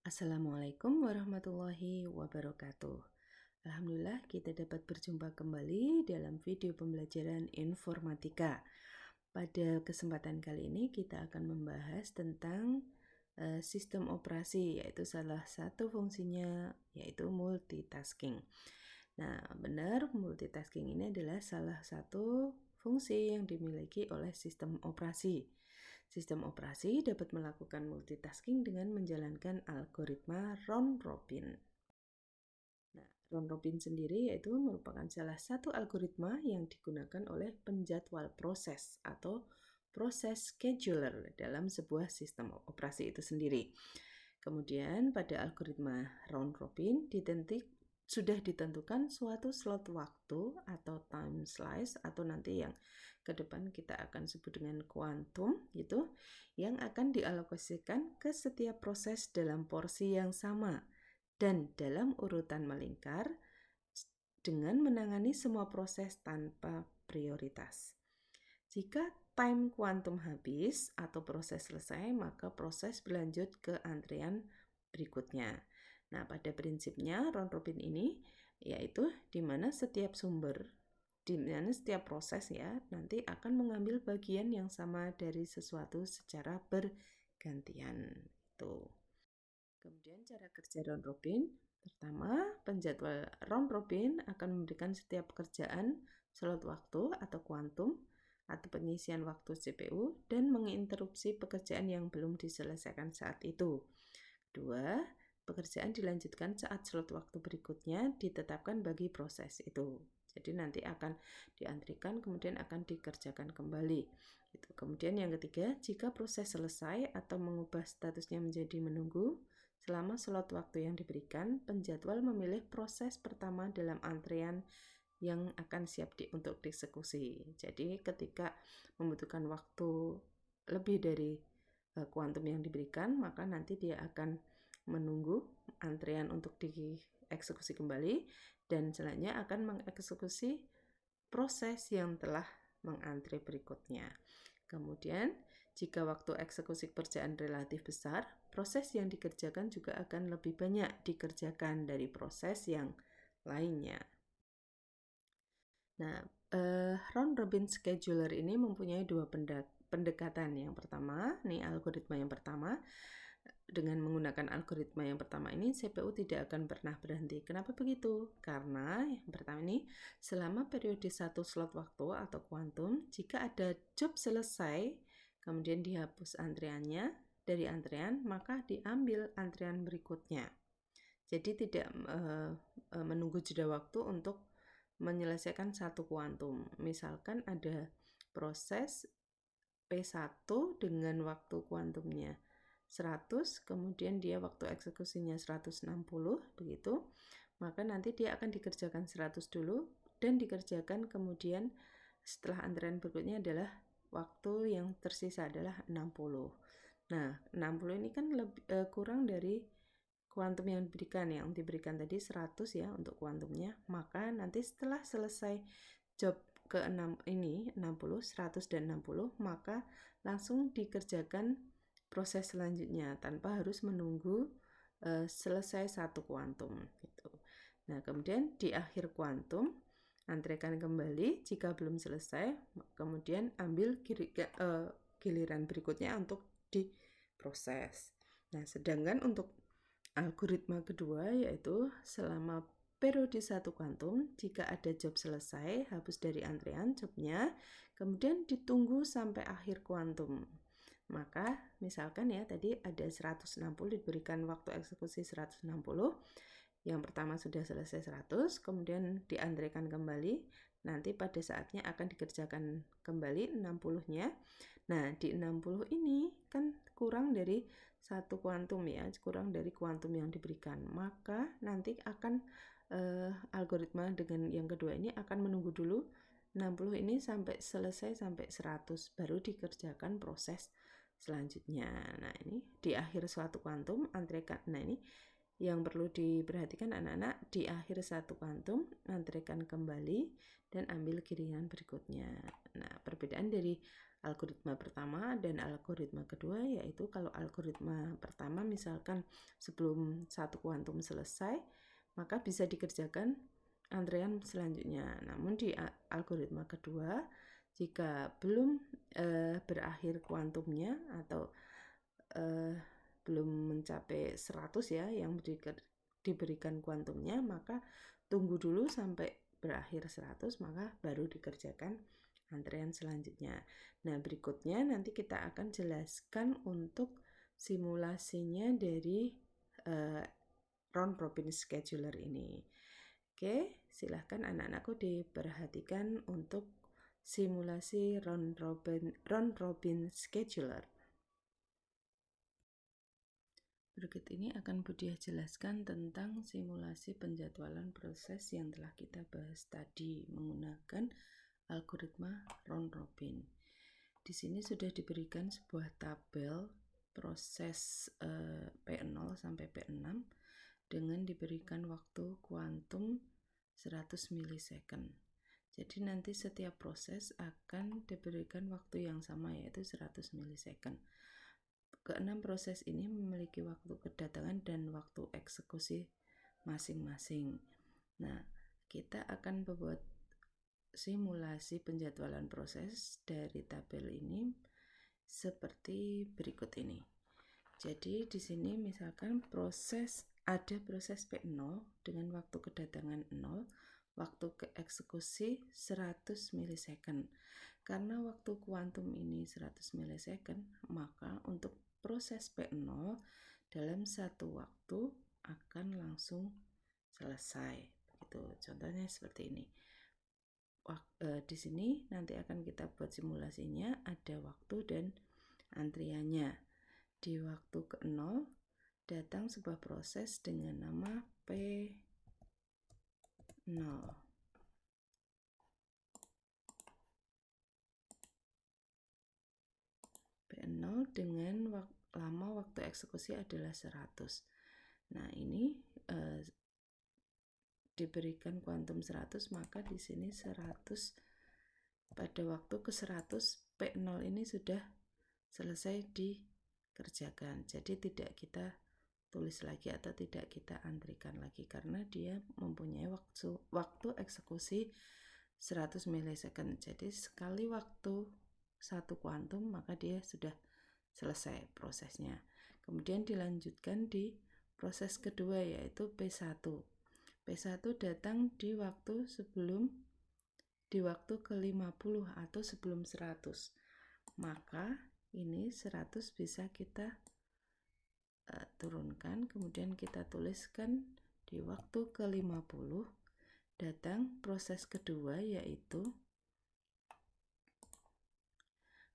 Assalamualaikum warahmatullahi wabarakatuh. Alhamdulillah kita dapat berjumpa kembali dalam video pembelajaran informatika. Pada kesempatan kali ini kita akan membahas tentang sistem operasi, yaitu salah satu fungsinya yaitu multitasking. Nah, benar, multitasking ini adalah salah satu fungsi yang dimiliki oleh sistem operasi. Sistem operasi dapat melakukan multitasking dengan menjalankan algoritma round-robin. Nah, round-robin sendiri yaitu merupakan salah satu algoritma yang digunakan oleh penjadwal proses atau proses scheduler dalam sebuah sistem operasi itu sendiri. Kemudian pada algoritma round-robin sudah ditentukan suatu slot waktu atau time slice atau nanti yang ke depan kita akan sebut dengan kuantum gitu, yang akan dialokasikan ke setiap proses dalam porsi yang sama dan dalam urutan melingkar dengan menangani semua proses tanpa prioritas. Jika time kuantum habis atau proses selesai, maka proses berlanjut ke antrian berikutnya. Nah, pada prinsipnya round-robin ini yaitu di mana setiap proses ya nanti akan mengambil bagian yang sama dari sesuatu secara bergantian. Itu. Kemudian cara kerja round-robin, pertama, penjadwal round-robin akan memberikan setiap pekerjaan slot waktu atau kuantum atau pengisian waktu CPU dan menginterupsi pekerjaan yang belum diselesaikan saat itu. Kedua, pekerjaan dilanjutkan saat slot waktu berikutnya ditetapkan bagi proses itu. Jadi nanti akan diantrikan kemudian akan dikerjakan kembali. Kemudian yang ketiga, jika proses selesai atau mengubah statusnya menjadi menunggu, selama slot waktu yang diberikan, penjadwal memilih proses pertama dalam antrian yang akan siap untuk dieksekusi. Jadi ketika membutuhkan waktu lebih dari kuantum yang diberikan, maka nanti dia akan menunggu antrian untuk dieksekusi kembali dan selanjutnya akan mengeksekusi proses yang telah mengantri berikutnya. Kemudian, jika waktu eksekusi pekerjaan relatif besar, proses yang dikerjakan juga akan lebih banyak dikerjakan dari proses yang lainnya. Nah, round-robin scheduler ini mempunyai dua pendekatan. Yang pertama, nih algoritma yang pertama, dengan menggunakan algoritma yang pertama ini, CPU tidak akan pernah berhenti. Kenapa begitu? Karena yang pertama ini, selama periode satu slot waktu atau kuantum, jika ada job selesai, kemudian dihapus antriannya dari antrian, maka diambil antrian berikutnya. Jadi tidak menunggu jeda waktu untuk menyelesaikan satu kuantum. Misalkan ada proses P1 dengan waktu kuantumnya 100, kemudian dia waktu eksekusinya 160, begitu. Maka nanti dia akan dikerjakan 100 dulu dan dikerjakan kemudian setelah antrian berikutnya adalah waktu yang tersisa adalah 60. Nah, 60 ini kan kurang dari kuantum yang diberikan tadi 100 ya untuk kuantumnya, maka nanti setelah selesai job ke-6 ini 60, 100 dan 60, maka langsung dikerjakan proses selanjutnya tanpa harus menunggu selesai satu kuantum gitu. Nah, kemudian di akhir kuantum antrikan kembali jika belum selesai, kemudian ambil giliran berikutnya untuk diproses. Nah, sedangkan untuk algoritma kedua yaitu selama periode satu kuantum, jika ada job selesai, hapus dari antrian jobnya, kemudian ditunggu sampai akhir kuantum. Maka misalkan ya tadi ada 160 diberikan waktu eksekusi 160, yang pertama sudah selesai 100, kemudian diantrikan kembali, nanti pada saatnya akan dikerjakan kembali 60-nya. Nah, di 60 ini kan kurang dari satu kuantum ya, kurang dari kuantum yang diberikan. Maka nanti akan algoritma dengan yang kedua ini akan menunggu dulu 60 ini sampai selesai sampai 100 baru dikerjakan proses selanjutnya. Nah, ini di akhir suatu kuantum antrikan. Nah, ini yang perlu diperhatikan anak-anak, di akhir satu kuantum antrikan kembali dan ambil giliran berikutnya. Nah, perbedaan dari algoritma pertama dan algoritma kedua, yaitu kalau algoritma pertama misalkan sebelum satu kuantum selesai, maka bisa dikerjakan antrean selanjutnya. Namun di algoritma kedua, jika belum berakhir kuantumnya atau belum mencapai 100 ya yang diberikan kuantumnya, maka tunggu dulu sampai berakhir 100, maka baru dikerjakan antrean selanjutnya. Nah, berikutnya nanti kita akan jelaskan untuk simulasinya dari round robin scheduler ini. Oke, silahkan anak-anakku diperhatikan untuk simulasi round robin scheduler. Berikut ini akan Budiah jelaskan tentang simulasi penjadwalan proses yang telah kita bahas tadi menggunakan algoritma round robin. Di sini sudah diberikan sebuah tabel proses P0 sampai P6 dengan diberikan waktu kuantum 100 milisecond. Jadi nanti setiap proses akan diberikan waktu yang sama, yaitu 100 milisecond. Keenam proses ini memiliki waktu kedatangan dan waktu eksekusi masing-masing. Nah, kita akan membuat simulasi penjadwalan proses dari tabel ini seperti berikut ini. Jadi di sini misalkan ada proses P0 dengan waktu kedatangan 0, waktu keeksekusi 100 milisecond. Karena waktu kuantum ini 100 milisecond, maka untuk proses P0 dalam satu waktu akan langsung selesai. Begitu. Contohnya seperti ini. Di sini nanti akan kita buat simulasinya, ada waktu dan antriannya. Di waktu ke-0 datang sebuah proses dengan nama P0. P0 dengan lama waktu eksekusi adalah 100. Nah, ini diberikan kuantum 100, maka di sini 100 pada waktu ke-100 P0 ini sudah selesai dikerjakan. Jadi tidak kita tulis lagi atau tidak kita antrikan lagi karena dia mempunyai waktu eksekusi 100 milisecond. Jadi sekali waktu satu kuantum maka dia sudah selesai prosesnya. Kemudian dilanjutkan di proses kedua yaitu P1. P1 datang di waktu ke-50 atau sebelum 100. Maka ini 100 bisa kita turunkan, kemudian kita tuliskan di waktu ke-50 datang proses kedua yaitu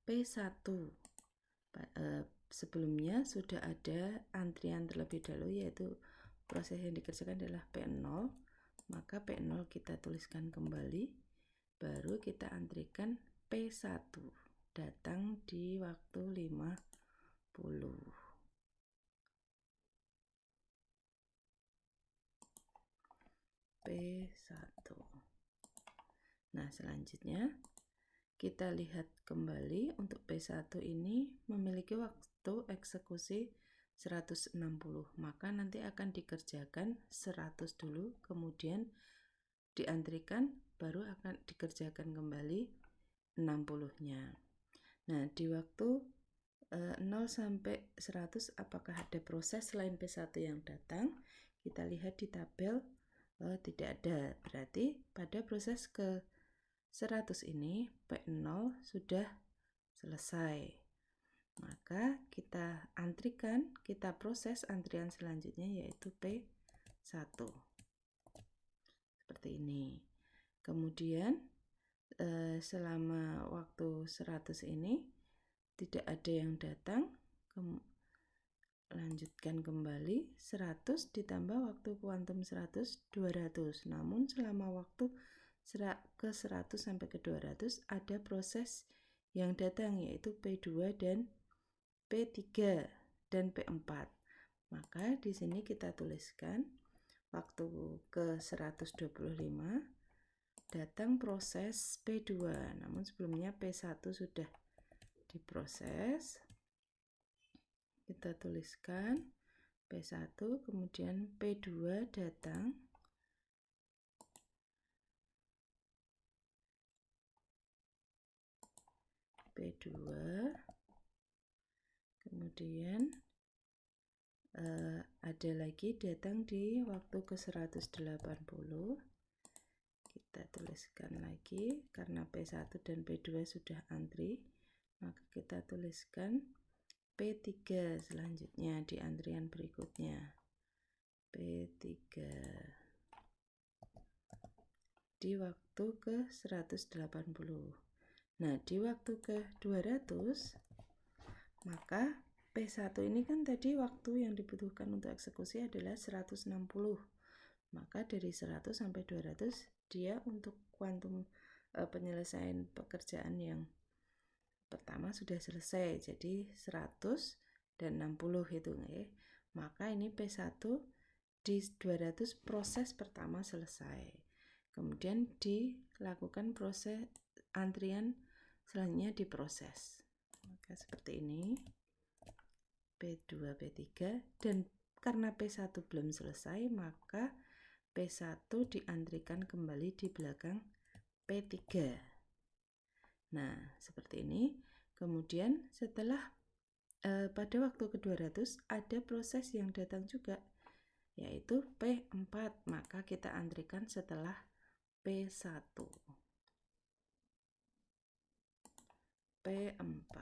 P1. Sebelumnya sudah ada antrian terlebih dahulu yaitu proses yang dikerjakan adalah P0, maka P0 kita tuliskan kembali, baru kita antrikan P1 datang di waktu 50. P1. Nah, selanjutnya kita lihat kembali untuk P1 ini memiliki waktu eksekusi 160, maka nanti akan dikerjakan 100 dulu, kemudian diantrikan, baru akan dikerjakan kembali 60-nya. Nah, di waktu 0 sampai 100 apakah ada proses selain P1 yang datang? Kita lihat di tabel, tidak ada. Berarti pada proses ke 100 ini P0 sudah selesai. Maka kita antrikan, kita proses antrian selanjutnya yaitu P1. Seperti ini. Kemudian selama waktu 100 ini tidak ada yang datang, lanjutkan kembali 100 ditambah waktu kuantum 100, 200. Namun selama waktu ke 100 sampai ke 200 ada proses yang datang yaitu P2 dan P3 dan P4. Maka di sini kita tuliskan waktu ke 125 datang proses P2. Namun sebelumnya P1 sudah diproses, kita tuliskan P1, kemudian P2 datang, P2, kemudian ada lagi datang di waktu ke 180, kita tuliskan lagi karena P1 dan P2 sudah antri, maka kita tuliskan P3 selanjutnya di antrian berikutnya, P3 di waktu ke 180. Nah, di waktu ke 200, maka P1 ini kan tadi waktu yang dibutuhkan untuk eksekusi adalah 160. Maka dari 100 sampai 200 dia untuk kuantum penyelesaian pekerjaan yang pertama sudah selesai. Jadi 100 dan 60 itu ya. Maka ini P1 di 200 proses pertama selesai. Kemudian dilakukan proses antrian selanjutnya diproses. Maka seperti ini. P2, P3, dan karena P1 belum selesai, maka P1 diantrikan kembali di belakang P3. Nah, seperti ini. Kemudian setelah pada waktu ke-200 ada proses yang datang juga, yaitu P4, maka kita antrikan setelah P1. P4.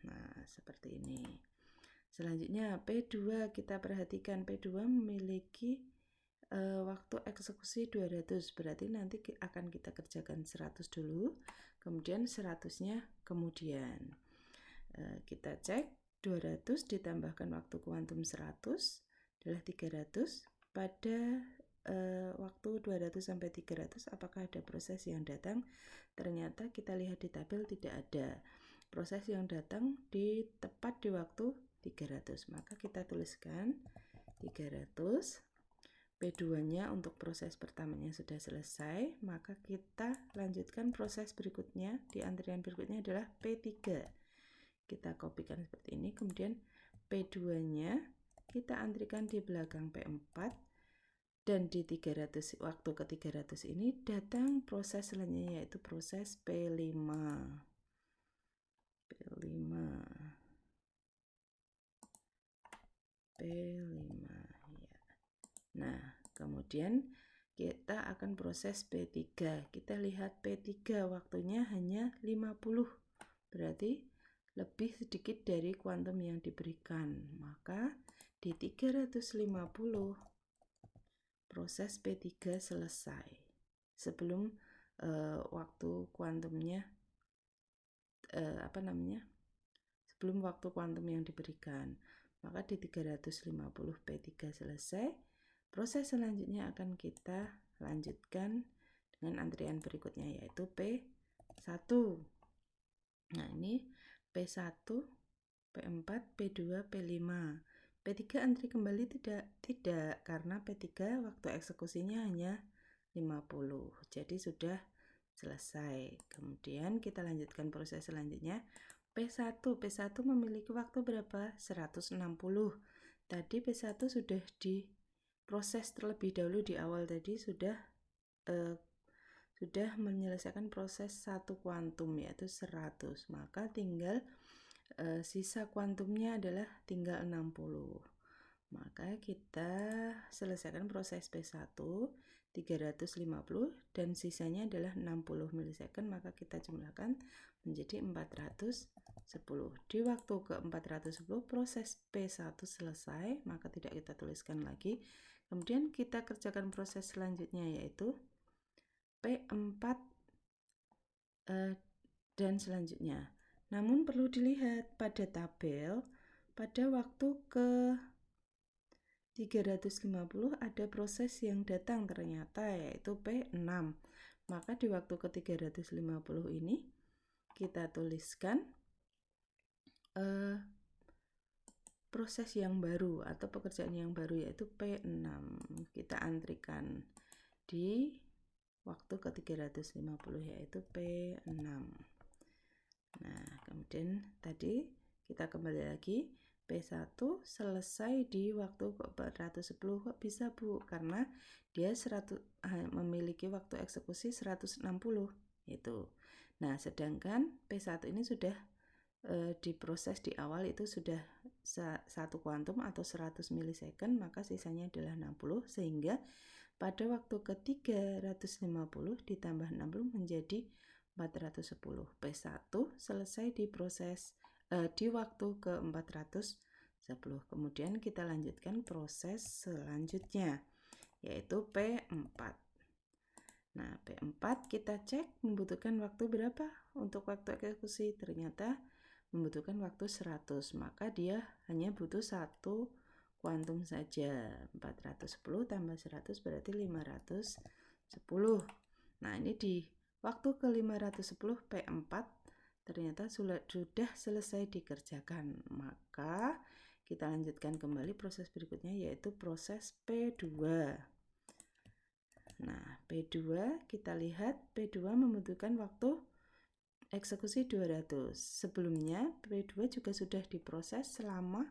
Nah, seperti ini. Selanjutnya P2, kita perhatikan P2 memiliki waktu eksekusi 200, berarti nanti akan kita kerjakan 100 dulu, kemudian 100-nya kemudian. Kita cek 200 ditambahkan waktu kuantum 100 adalah 300. Pada waktu 200 sampai 300 apakah ada proses yang datang? Ternyata kita lihat di tabel tidak ada proses yang datang tepat di waktu 300, maka kita tuliskan 300. P2-nya untuk proses pertamanya sudah selesai, maka kita lanjutkan proses berikutnya di antrian berikutnya adalah P3. Kita kopikan seperti ini, kemudian P2-nya kita antrikan di belakang P4, dan di 300 waktu ke 300 ini datang proses selanjutnya yaitu proses P5. P5 ya. Nah, kemudian kita akan proses P3. Kita lihat P3 waktunya hanya 50. Berarti lebih sedikit dari kuantum yang diberikan. Maka di 350 proses P3 selesai. Sebelum waktu kuantumnya sebelum waktu kuantum yang diberikan. Maka di 350 P3 selesai. Proses selanjutnya akan kita lanjutkan dengan antrian berikutnya yaitu P1. Nah, ini P1, P4, P2, P5. P3 antri kembali tidak karena P3 waktu eksekusinya hanya 50. Jadi sudah selesai. Kemudian kita lanjutkan proses selanjutnya. P1 memiliki waktu berapa? 160. Tadi P1 sudah diproses terlebih dahulu di awal tadi sudah menyelesaikan proses satu kuantum yaitu 100. Maka tinggal sisa kuantumnya adalah tinggal 60. Maka kita selesaikan proses P1 350 dan sisanya adalah 60 milisecond, maka kita jumlahkan menjadi 410. Di waktu ke 410 proses P1 selesai, maka tidak kita tuliskan lagi. Kemudian kita kerjakan proses selanjutnya yaitu P4 dan selanjutnya. Namun perlu dilihat pada tabel pada waktu ke 350 ada proses yang datang ternyata yaitu P6. Maka di waktu ke 350 ini kita tuliskan proses yang baru atau pekerjaan yang baru yaitu P6. Kita antrikan di waktu ke 350 yaitu P6. Nah, kemudian tadi kita kembali lagi, P1 selesai di waktu 410. Kok bisa, Bu? Karena dia memiliki waktu eksekusi 160 itu. Nah, sedangkan P1 ini sudah diproses di awal itu sudah 1 kuantum atau 100 milisecond, maka sisanya adalah 60, sehingga pada waktu ke-350 ditambah 60 menjadi 410. P1 selesai diproses di waktu ke-410. Kemudian kita lanjutkan proses selanjutnya, yaitu P4. Nah, P4 kita cek membutuhkan waktu berapa untuk waktu eksekusi. Ternyata membutuhkan waktu 100, maka dia hanya butuh 1 kuantum saja. 410 tambah 100 berarti 510. Nah, ini di waktu ke-510 P4 ternyata sudah selesai dikerjakan. Maka kita lanjutkan kembali proses berikutnya, yaitu proses P2. Nah, P2 kita lihat, P2 membutuhkan waktu eksekusi 200. Sebelumnya P2 juga sudah diproses selama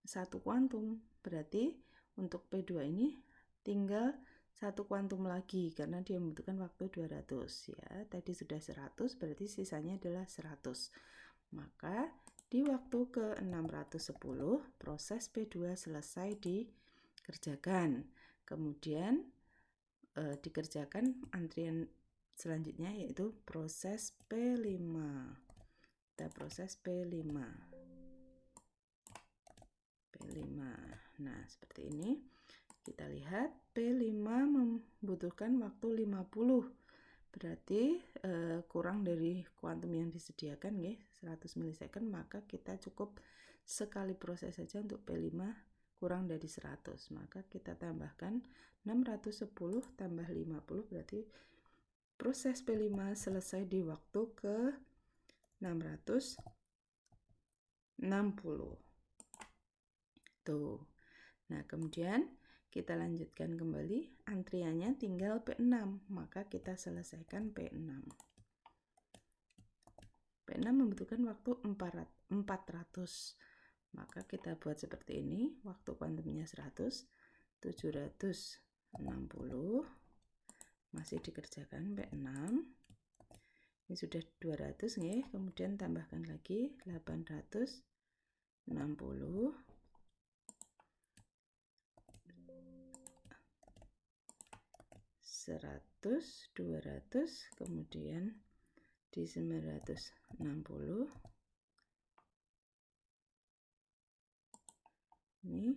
1 kuantum. Berarti untuk P2 ini tinggal 1 kuantum lagi karena dia membutuhkan waktu 200 ya. Tadi sudah 100, berarti sisanya adalah 100. Maka di waktu ke-610 proses P2 selesai dikerjakan. Kemudian dikerjakan antrian selanjutnya, yaitu proses P5. Kita proses P5. Nah, seperti ini. Kita lihat P5 membutuhkan waktu 50. Berarti kurang dari kuantum yang disediakan ya, 100 milisecond, maka kita cukup sekali proses saja untuk P5 kurang dari 100. Maka kita tambahkan 610 tambah 50 berarti proses P5 selesai di waktu ke 660. Tuh. Nah, kemudian kita lanjutkan kembali, antriannya tinggal P6, maka kita selesaikan P6. P6 membutuhkan waktu 400. Maka kita buat seperti ini, waktu kuantumnya 100, 760. Masih dikerjakan P6. Ini sudah 200 nih, kemudian tambahkan lagi 860. 100, 200, kemudian di 960. Ini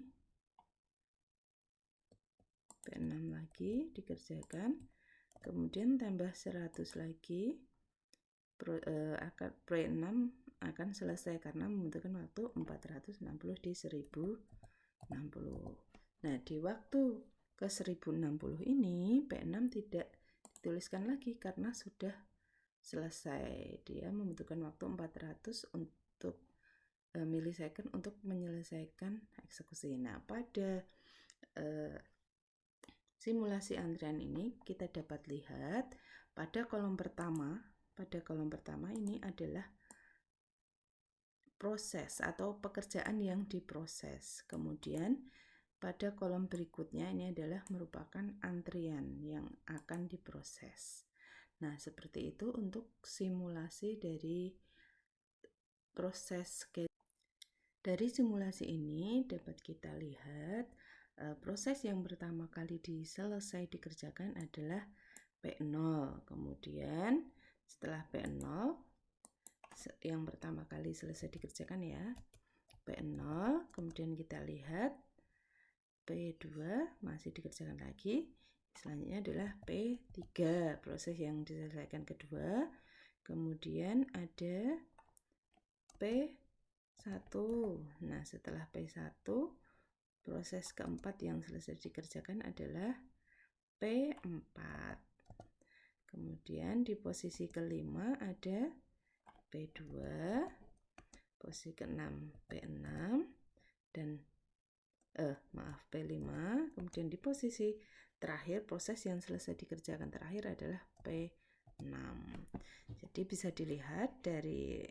P6 lagi dikerjakan, kemudian tambah 100 lagi. P6 akan selesai karena membutuhkan waktu 460 di 1060. Nah, di waktu ke 1060 ini P6 tidak dituliskan lagi karena sudah selesai. Dia membutuhkan waktu 400 untuk milisecond untuk menyelesaikan eksekusi. Nah, pada simulasi antrian ini kita dapat lihat pada kolom pertama ini adalah proses atau pekerjaan yang diproses. Kemudian pada kolom berikutnya ini adalah merupakan antrian yang akan diproses. Nah, seperti itu untuk simulasi dari proses. Dari simulasi ini dapat kita lihat proses yang pertama kali selesai dikerjakan adalah P0. Kemudian setelah P0 yang pertama kali selesai dikerjakan ya, P0, kemudian kita lihat P2 masih dikerjakan lagi. Selanjutnya adalah P3, proses yang diselesaikan kedua. Kemudian ada P1. Nah, setelah P1, proses keempat yang selesai dikerjakan adalah P4. Kemudian di posisi kelima ada P2, posisi ke-6 P6 dan P5. Kemudian di posisi terakhir, proses yang selesai dikerjakan terakhir adalah P6. Jadi bisa dilihat dari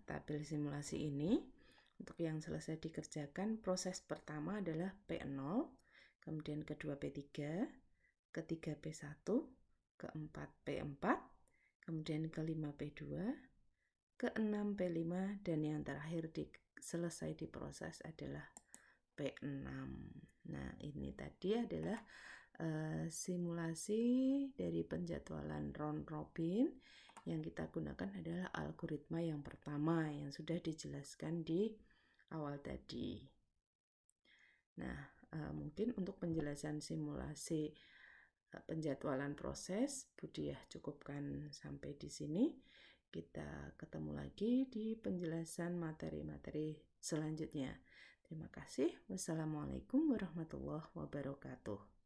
tabel simulasi ini. Untuk yang selesai dikerjakan, proses pertama adalah P0, kemudian kedua P3, ketiga P1, keempat P4, kemudian kelima P2, keenam P5, dan yang terakhir selesai diproses adalah P6. Nah, ini tadi adalah simulasi dari penjadwalan round robin. Yang kita gunakan adalah algoritma yang pertama yang sudah dijelaskan di awal tadi. Nah, mungkin untuk penjelasan simulasi penjadwalan proses, Budiah cukupkan sampai di sini. Kita ketemu lagi di penjelasan materi-materi selanjutnya. Terima kasih. Wassalamualaikum warahmatullahi wabarakatuh.